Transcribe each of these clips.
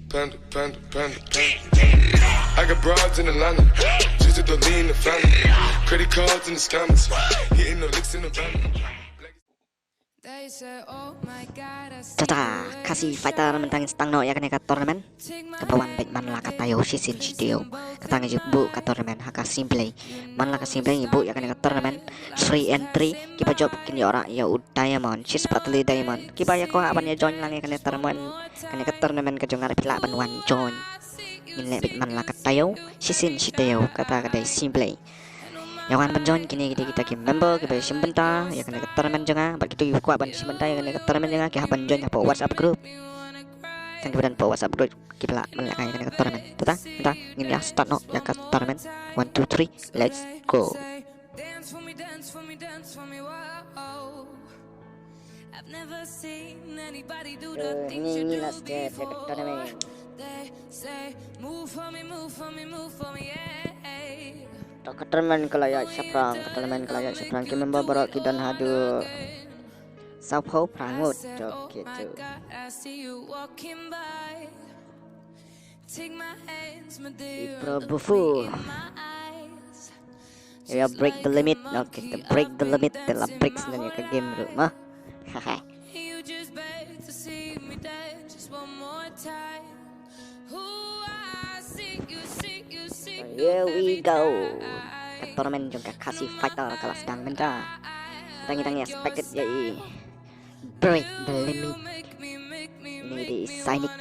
Panda, panda, panda, panda. I got broads in Atlanta, just at the lean, the family. Credit cards in the scammers, hitting the licks in the van. Tata kasih fighter mentang stang no ya kan ka tournament kabawan baik man la kata yo si sin video katang ibu ka tournament haka simple man la ka simple ibu ya kan ka tournament 3 and 3 kiba job kini ora ya diamond sis patli diamond kiba ya ko aban ya join lang ya kan ka tournament ka jongar pila ban wan join min le baik man la kata yo si sin video kata ka simple yang akan menjoin kini kita member kita sebentar ya kena keterangan jangan bagi tu kuat ban sebentar ya kena keterangan jangan kita menjoin apa WhatsApp group dan kemudian po WhatsApp group kita lah melakukan kena keterangan kita ini ya start no ya keterangan 1 2 3 let's go ini last step ya keterangan keterangan kelayak seprang kita member baru kita dan hadu sapau prangut gitu Iprobufu ya break the limit kita break the limit telah break sebenarnya ke game rumah haha here we go tournament juga kasih fighter kalau sedang menca tangi expected ya break the limit ini di Cynic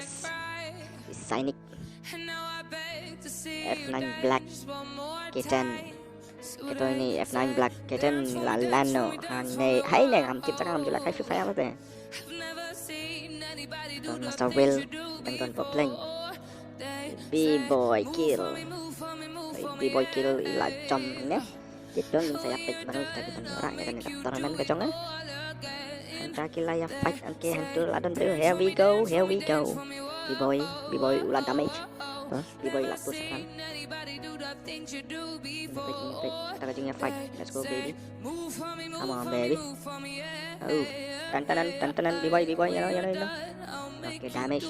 F9 black kitchen kita ini F9 black kitchen là Lano hay này làm tiếp chắc làm là cái free fire thế còn Master Will dan còn for playing B-boy kill là trong nhé itu yang saya pick baru dari penora ya kan tournament ke chong kita kila ya fight oke hantu ladon bro here we go B-boy ulah damage B-boy lah push kan kita kajingnya fight let's go baby come on baby oh tantanan B-boy ya oke damage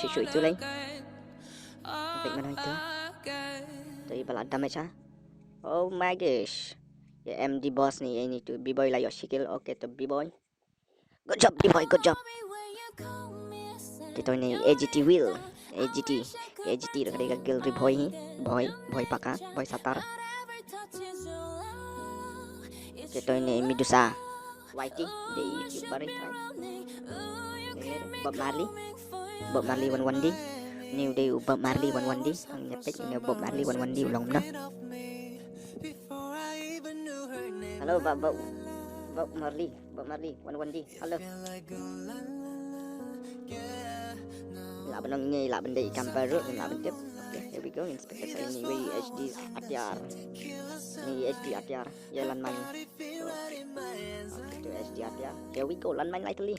itu lagi pick mana itu jadi balad damage oh my gosh ya MD boss nih ini tuh B-boy lah Yoshi kill oke tuh B-boy good job B-boy good job kita ini AGT wheel AGT udah kali kill boy paka boy satar kita ini Medusa Whitey di YouTuber Bob Marley 1D ini udah Bob Marley 1D ang nyepek ini Bob Marley 1D ulang na halo Bob Marley 1D halo laban ini laban dari ikan baru laban tip okay here we go inspector saya ini HD ATR ini HD ATR ya lan main itu HD ATR here we go lan main lightly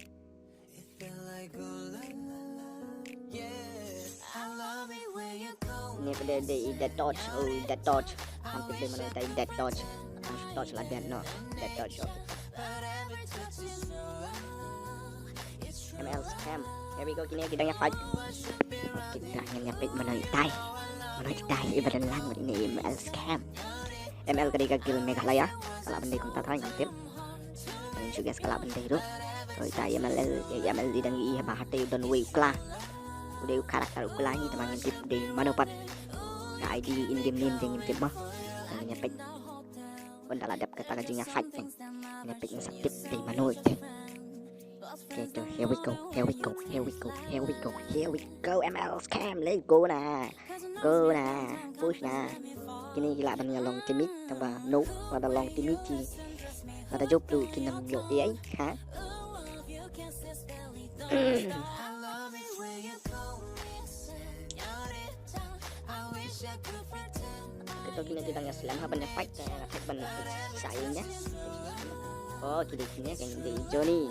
ini pada dead dodge hampir dia mana tadi dead dodge lah dead no dead dodge ML scam here we go kini kita fight kita nyampe menaitai ibadah lang ini ML scam ML ketika kill Meghalaya kalau benda kunta thai ngantip dan juga kalau benda itu rồi tại ML đang nghĩ mà hạt dan way ukla udah karakter ukla ini teman ngintip di manopat ID in game name yang ngintip mah nyampe benda ladap kata kajinya fight nyampe ngintip di mano okay so here we go ML scam let's go na push na kini gila ban long timit tamba no pada long timit ada job lu kinam yo ai ha kita gini kita nggak selang apa fight ban sayangnya oh kini kan di Johnny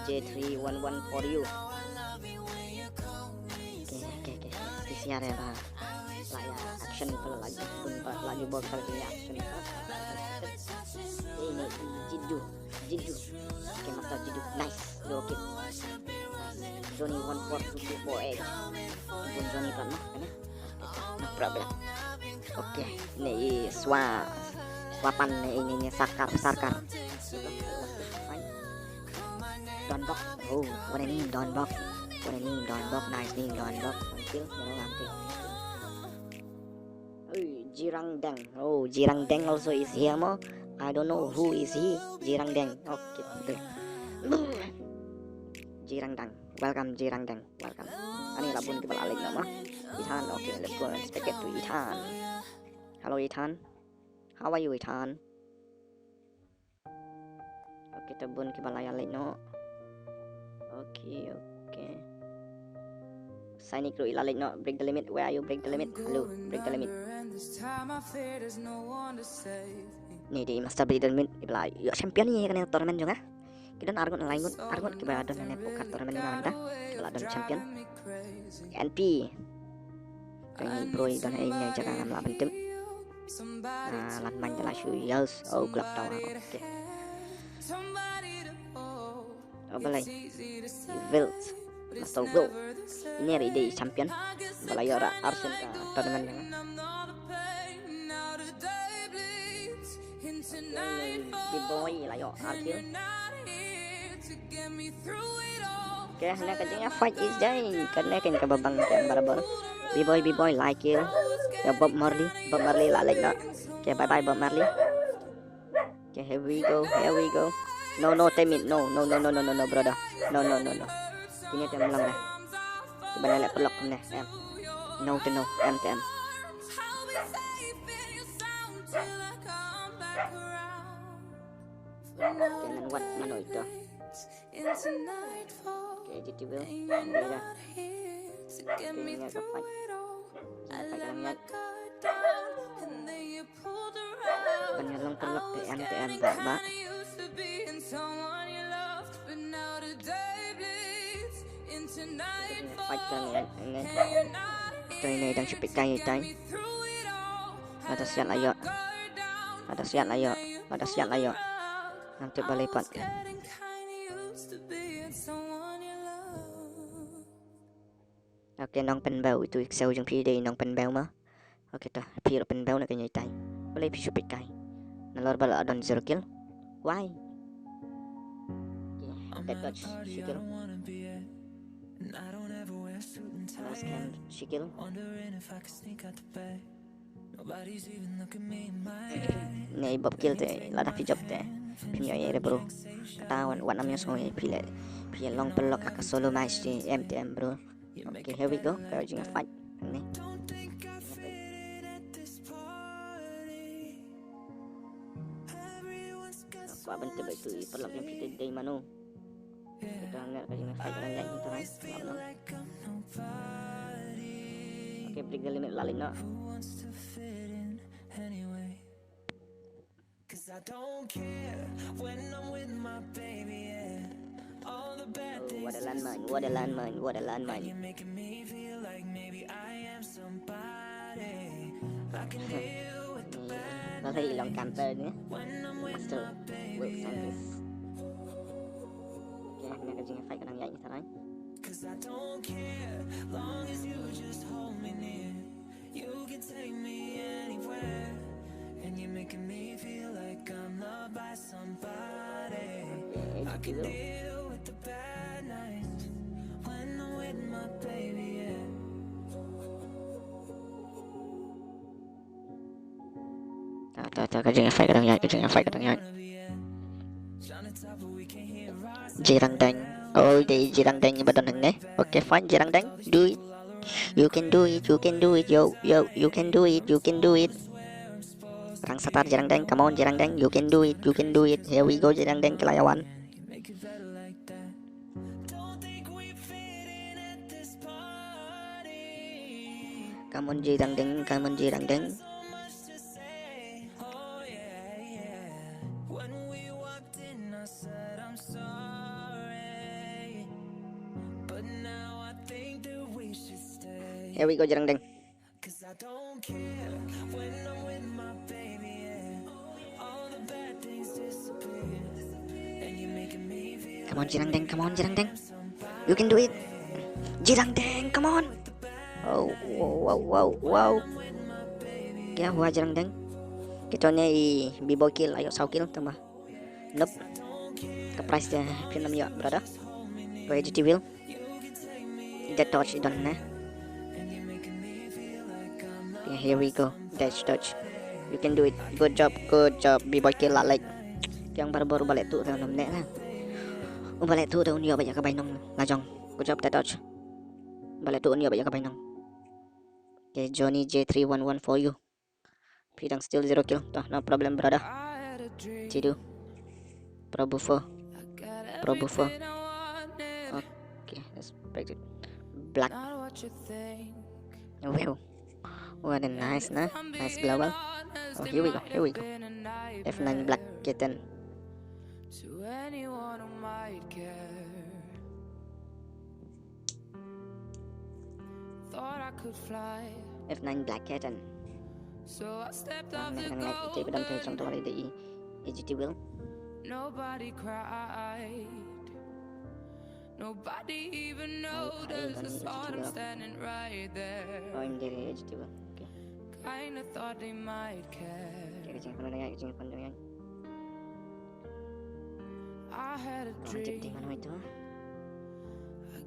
J311 for you okay siar ya bah lah ya action kalau lagi pun lagi bol kalau dia action ini jidu oke master jidu nice oke Johnny 1424 pun Johnny kan mah kan ya no problem oke ini swapan ini sakar Don Bok oh what a name Don Bok nice name Don Bok until nanti Jirang Deng also is here mo I don't know who is he Jirang Deng okay Jirang Deng welcome ani labun kita balik nama Ethan okay let's go and speak it to Ethan hello Ethan how are you Ethan okay tabun kita balik no okay Signing crew ilalit no break the limit where are you break the limit hello break the limit nih di master break the limit ibla yo champion ni kan tournament juga kita argon kita ada nih poker tournament ni mana ibla ada champion NP kayak bro dan ini jaga ngam laban tim lan main jelas years oh club tawa oke apa lagi Master Will ini hari di champion balai ora Arsen ka tournament yang big boy layo Arkil oke hanya kajengnya fight is day karena kan kababang kan barabar big boy like you ya Bob Marley lalek nak oke bye Bob Marley oke here we go no time it no brother no ini tem lang dah kita lelak pelok ni em no em jangan buat mana itu oke jadi bel dia ini agak fight jangan lihat penyelong pelok ke MTM mbak fight kan ya ini đang chụp tay ada siat layo nanti balik pat oke nong pen bau itu excel jeng PD nong pen bau mah oke ta piro pen bau na kanya tay balik pi chụp tay nalor bala adon 0 kill why that touch kill last can she kill này bọc kill te là đáp job te punya ya bro ketahuan wat namanya semua pilih long pelok akan solo match di MTM bro okay here we go kayak juga fight ini apa bentuk itu pelok yang kita dari mana kita nggak kayak juga fight dengan yang itu kan okay break the limit lalin no I don't care when I'm with my baby, yeah. All the bad things. What a landmine. You're making me feel like maybe I am somebody. I can deal with the bad. Nó thấy lòng camper nữa. Master Will Sanders. Kaya na kasi nga fight ka nang yan isa rin. Cause I don't care long as you just hold me near. You can take me anywhere. And you're making me feel like I'm loved by somebody. I can deal with the bad nights when I'm with my baby, yeah. Kajeng fight kadang yan. Jirang Deng. Oh, di Jirang Deng iba doon ne. Okay, fine, Jirang Deng. Do it. You can do it. Yo, you can do it. Perang satar Jirang Deng, come on Jirang Deng, you can do it. Here we go Jirang Deng kelayawan. Come on Jirang Deng. Here we go, jarang deng. Come on, jarang deng. Come on, jarang deng. You can do it. Jarang deng, come on. Oh, wow, wow, wow. Kaya huwa jarang deng. Kita ni b-boy kill, ayo sao kill tambah. Nope. The price dia premium ya, brother. Go AGT wheel. Dead touch don't na. Okay, here we go. Dead touch. You can do it. Good job, b-boy kill lah like. Yang baru-baru balik tu tao nằm nè lah. Balik tu tao nhiều bây giờ các bay nông là chồng. Good job dead touch. Balik tu nhiều bây giờ các bay nông. Okay, Johnny J311 for you. Pidang still 0 kill. Toh, no problem brother. Cidu. Pro buffer. Okay, let's break it. Black. Wow. What a nice global. Oh, here we go. F9 black kitten. To anyone who might care. Thought I could fly. F9 black kitten. So I stepped off the gold. AGT wheel. Nobody cried. Nobody even noticed. I saw them standing right there. Oh, I'm getting AGT wheel. Okay. Kinda thought they might care. I had a dream. I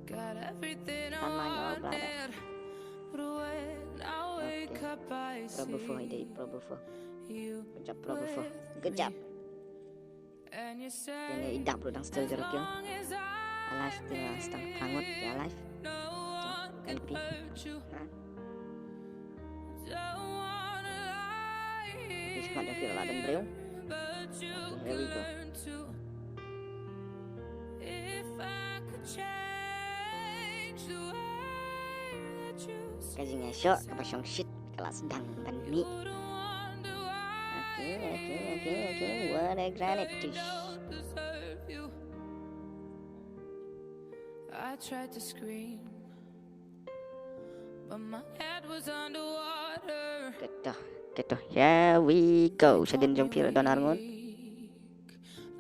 got everything I wanted. But when I wake up, I see you. Good job, Pro Buffer. Good job. And you say, idap lu dang still 0 kill. Alive still stang prangut ya alive. NP. This not yang kill dan bro. Here we go. Cái gì nghe shot các bạn xong shit kelas dang dan mi. Okay. What a granite dish. I tried to scream, but my head was underwater. Gitu. Here we go. Sedin jong pil don armon.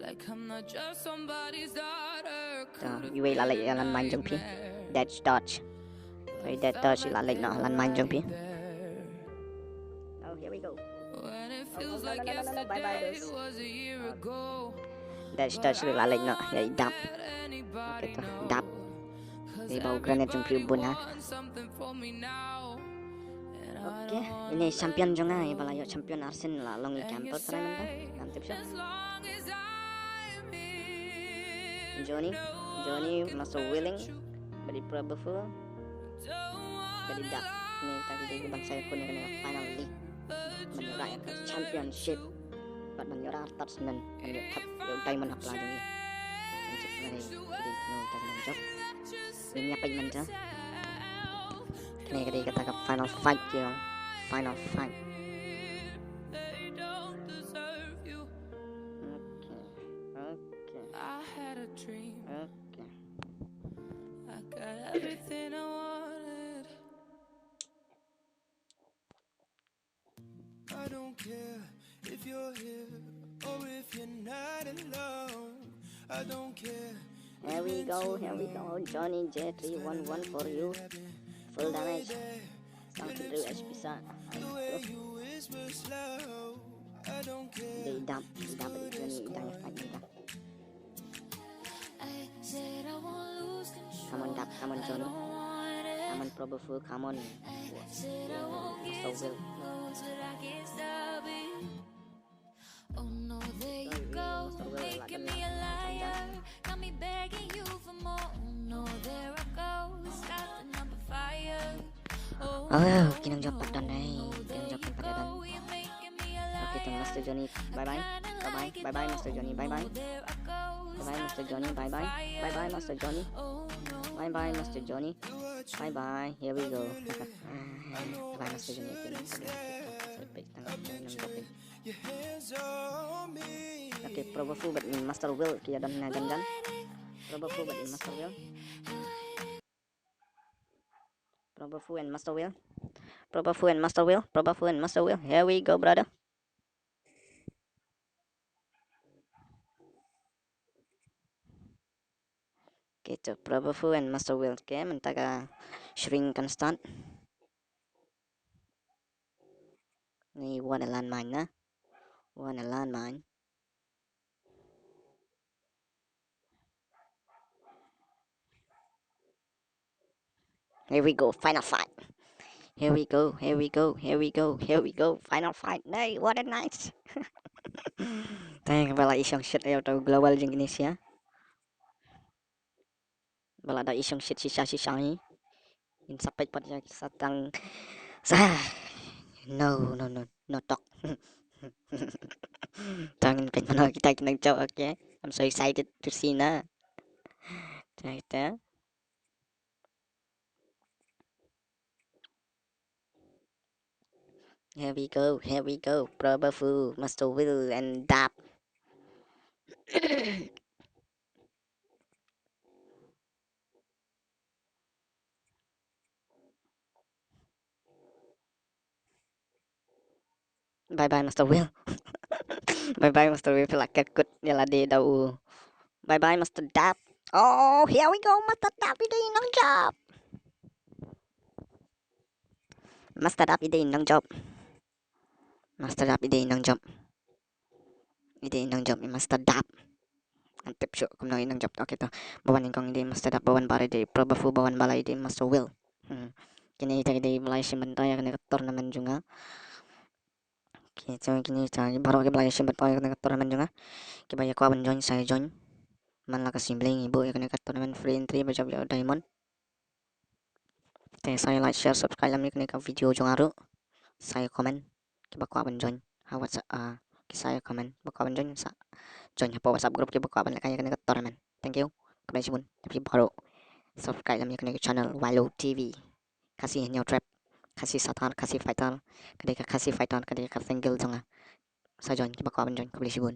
Like I'm not just somebody's daughter. You will like lan man jong pi. That's dodge. Vậy dead touch là lệnh nó lăn manh trong phía. Oh, here we go. Bye bye those. Dead touch là lệnh nó vậy đập. Okay, đập. Đi bầu granite trong phía bun ha. Okay, ini champion juga ya, balayo champion Arsenal lah long camper serangan dah. Mantap sih. Johnny masuk willing, beri Pro Buffer. Jadi dak ni tadi dia bang saya punya kena final league menyerah ke championship buat menyerah atas dan menyerah diamond apa lagi ni untuk dari no diamond job ini apa yang menjadi ni kali kata ke final fight je final fight. Okay. I had a dream. Okay. I got everything I wanted. I don't care if you're here or if you're not alone. I don't care. Here we go. Johnny J311 for you. Full damage. Something to HP sa. They dump it Johnny idang fight kita. Come on Johnny. Come on Pro Buffer, come on. So well. Oh no, there you go, making me a liar. Got me begging you for more. Oh no, there I go, starting up a fire. Oh, kinang job dan nay. Kinang job pada dan. Okay, to Master Johnny. Bye bye Master Johnny. Bye bye Master Johnny. Bye Master Johnny. Bye Master Johnny. Bye. Here we go. Bye Master Johnny. Okay, Pro Buffer but Master Will kia dan nagan. Pro Buffer but Master Will. Probafu and Master Will. Probafu and Master Will. Probafu and Master Will. Here we go, brother. Gitu, Probafu and Master Will. Okay, mentaga shrink constant. Ni one landmine na. One landmine. Here we go, final fight. Here we go, here we go, here we go, here we go, final fight. Nay, what a nice. Tayang bala isang shit ayaw to global jeng ini siya. Bala da isang shit sisa ni. Yung sapay pa siya sa tang sa no no no no talk. Tangin pin mana kita kinag-joke, okay? I'm so excited to see na. Kita. Here we go, Probafu, Master Will, and Dap. Bye bye, Master Will. Bye bye, Master Will. Feel like a good yaladi daw. Bye bye, Master Dap. Oh, here we go, Master Dap. Idayin ng job. Master Dap, idayin ng job. Master Dap, idayin ng job. Idayin ng job ni Master Dap. Ang tip show, kung nangin ng job. Okay to. Bawanin kong hindi Master Dap. Bawan para di. Probafu, bawan balay di Master Will. Kinita di balay si Bantaya. Kanikator naman dyan nga. Kinita. Baru ke balay si Bantaya. Kanikator naman dyan nga. Kibaya ko awan join. Saya join. Man lah kasimbling ibu ya kanikator naman free entry. Bajab ya diamond. Saya like, share, subscribe lang ni ka video jong aro. Saya comment. Kiba ko awan join. Hawat sa saya comment. Bako awan join sa join po WhatsApp group kiba ko awan kanya kanikator naman. Thank you. Kabay sibun. Tapi baru subscribe lang ni channel Wilo TV. Kasih nyaw trap. Kasih satan, kasih fighter. Kadika kasih fighter, kadika single jong sa join kiba ko awan join. Kabay sibun.